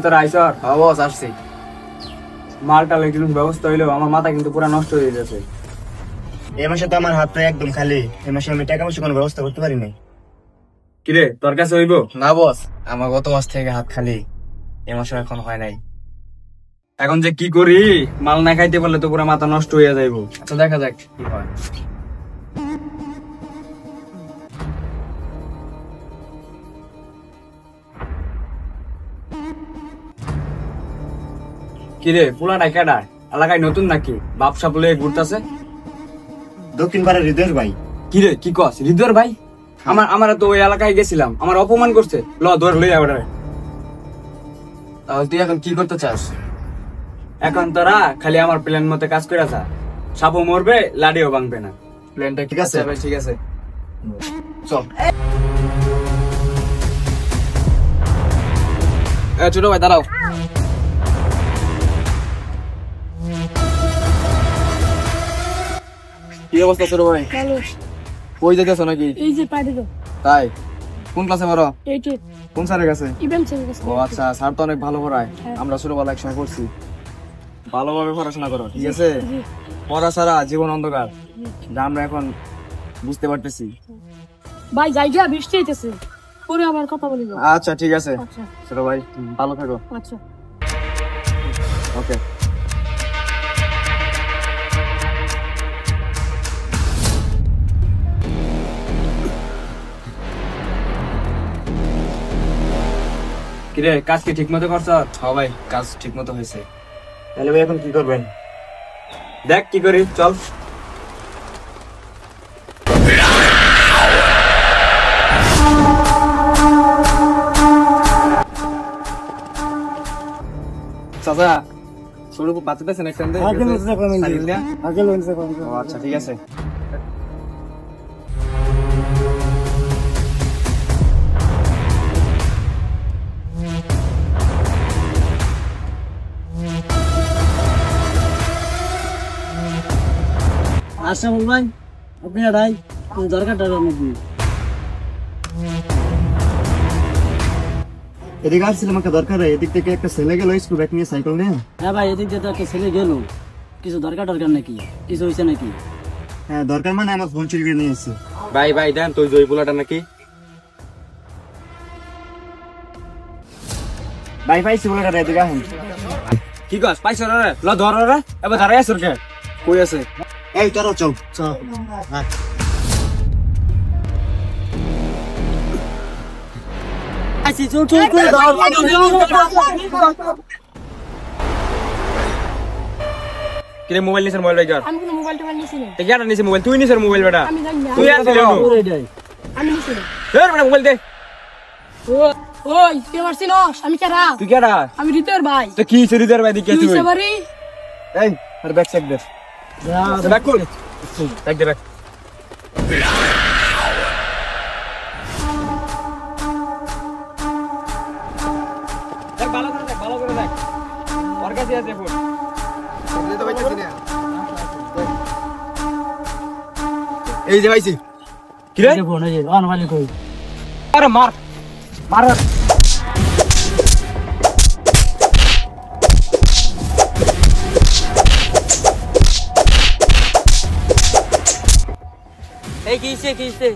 তোর আইসর বস আসছি। মালটা একটু ব্যবস্থা হইলো, আমার মাথা কিন্তু পুরো নষ্ট হয়ে যাচ্ছে। এই মাসে তো আমার হাতটা একদম খালি, এই মাসে আমি টাকা পয়সা কোনো ব্যবস্থা করতে পারি নাই। কিরে তোর কাছে হইব? না বস, আমার গত মাস থেকে হাত খালি, এই মাসে এখন হয় নাই। এখন যে কি করি, মাল না খাইতে পারলে তো পুরো মাথা নষ্ট হয়ে যাইব। আচ্ছা দেখা যাক কি হয়। কিরে পুলাটা কেডা? এলাকায় নতুন নাকি? বাপসা বলে ঘুরতেছে। দক্ষিণ পাড়ার হৃদয়ের ভাই। কিরে কি কস? হৃদয়ের ভাই? আমার তো ওই এলাকায় গেছিলাম, আমার অপমান করছে। ল ধর লই আবার। তাহলে তুই এখন কি করতে চাস? এখন তোরা খালি আমার প্ল্যান মতো কাজ করে যা। সাপও মরবে, লাডিও ভাঙবে না। প্ল্যানটা ঠিক আছে? ভাই ঠিক আছে, চল। ছোট ভাই দাঁড়াও। কি অবস্থা ছোট ভাই? ভালো। কই যেতেছ নাকি? এই যে পাড়ি দাও। তাই? কোন ক্লাসে পড়ো? এইটে কোন স্যারের কাছে? ইভেন্ট ছেড়ে গেছে। ও আচ্ছা, স্যার তো অনেক ভালো পড়ায়। হ্যাঁ। আমরা ছোটবেলা একসঙ্গে পড়ছি। ভালোভাবে পড়াশোনা করো, ঠিক আছে? জি। পড়া ছাড়া জীবন অন্ধকার, যা আমরা এখন বুঝতে পারতেছি। ভাই জায়গা বৃষ্টি হইতেছে, পরে আবার কথা বলিব। আচ্ছা ঠিক আছে আচ্ছা ছোট ভাই, ভালো থাকো। আচ্ছা। ওকে। কিরে কাজ কি ঠিক মতো করছ? হ্যাঁ ভাই, কাজ ঠিক মতো হয়েছে। তাহলে ভাই এখন কি করবেন? দেখ কি করি, চল। চাচা ছোট বাচ্চাতেছেন একসাথে? আচ্ছা ঠিক আছে। আচ্ছা ভাই, আপনি আড়াই দরকারটা নাকি? এদিকে আসছিলাম, আমাকে দরকার। এদিক থেকে একটা ছেলে গেল স্কুল ব্যাগ নিয়ে, সাইকেল নিয়ে। হ্যাঁ ভাই, এদিক দিয়ে তো একটা ছেলে গেল, কিছু দরকার নাকি? কিছু হয়েছে নাকি? হ্যাঁ দরকার, মানে আমার ফোন চুরি করে নিয়ে এসেছে। ভাই ভাই দেন তো জয় পোলাটা নাকি? ভাই পাইছি বলে কাটা, এদিকে আসেন। কি কস? পাইছ রে? ল ধর রে, এবার দাঁড়াই আছর কে? কই আছে? এই তোরা চল চল। হ্যাঁ আইছি, চল চল করে দাও। কিরে মোবাইল নিছেন? মোবাইল বাইকার আমি কোনো মোবাইল টোবাইল নিছি না। তে কেডা নিছে মোবাইল? তুই নিছেন মোবাইল বেটা? আমি জানি না। তুই আসলে আমি নিছি না। ধর বেটা মোবাইল দে। ওই কে মারছিস? আমি কেরা? তুই কেডা? আমি রিতের ভাই। তো কি চুরিদার ভাই দিকে তুই তুই? সবারই এই আর ব্যাগ চেক দে। ব্যাক কর, ব্যাক দে ব্যাক। দেখ ভালো করে দেখ, ভালো করে দেখ। ওর কাছে আছে ফোন। এই যে পাইছি। কি রে? ফোন এই যে অন ভালো কই। আরে মার মার। এই কিছে একটু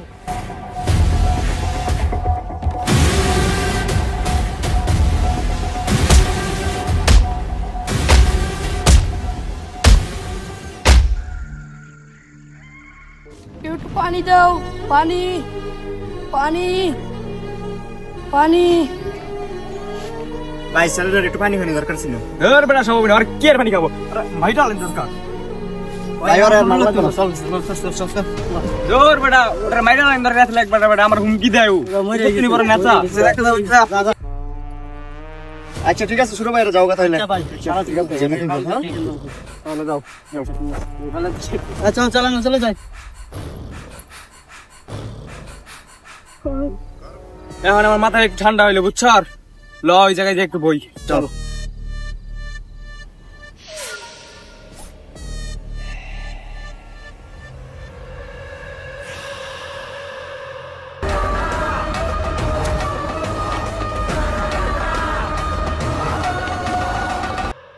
পানি দাও। পানি পানি পানি। ভাই স্যারের একটু পানি খানি দরকার ছিল। ধর বেটা সব আর কি আর পানি খাবো? ভাই ডালেন দরকার। ভাই ওরে আর মারলা কেন? চল চল চল চল। ধর বেটা ওটা মাইরা লাইন দরকার আছে একবার বেটা আমার হুমকি দেও। তুমি বড় নেতা। আচ্ছা ঠিক আছে, শুরু ভাই, যাও কথা হইলে। ভাই সারা ঠিক আছে। তাহলে যাও। চল চালানো চলে যাই। এখন আমার মাথায় একটু ঠান্ডা হইলো বুঝছো? আর ল ওই জায়গায় যে একটু বই। চলো।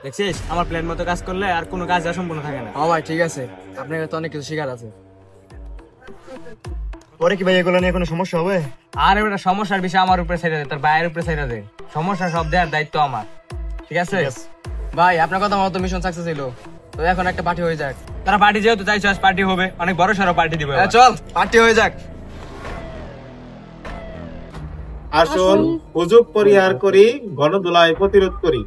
দেখছিস আমার প্ল্যান মতো কাজ করলে আর কোনো কাজ অসম্পূর্ণ থাকে না। হ্যাঁ ভাই ঠিক আছে, আপনার কাছে তো অনেক কিছু শেখার আছে। পরে কি ভাই এগুলো নিয়ে কোনো সমস্যা হবে? আর এটা সমস্যার বিষয় আমার উপরে ছেড়ে দে, তোর ভাইয়ের উপরে ছেড়ে দে। সমস্যা সব দেওয়ার দায়িত্ব আমার, ঠিক আছে? ভাই আপনার কথা মতো মিশন সাকসেস হইলো, তো এখন একটা পার্টি হয়ে যাক। তারা পার্টি যেহেতু চাইছিস, পার্টি হবে, অনেক বড় সড়ো পার্টি দিব। চল পার্টি হয়ে যাক। আসুন হুজুগ পরিহার করি, গণধোলাই প্রতিরোধ করি।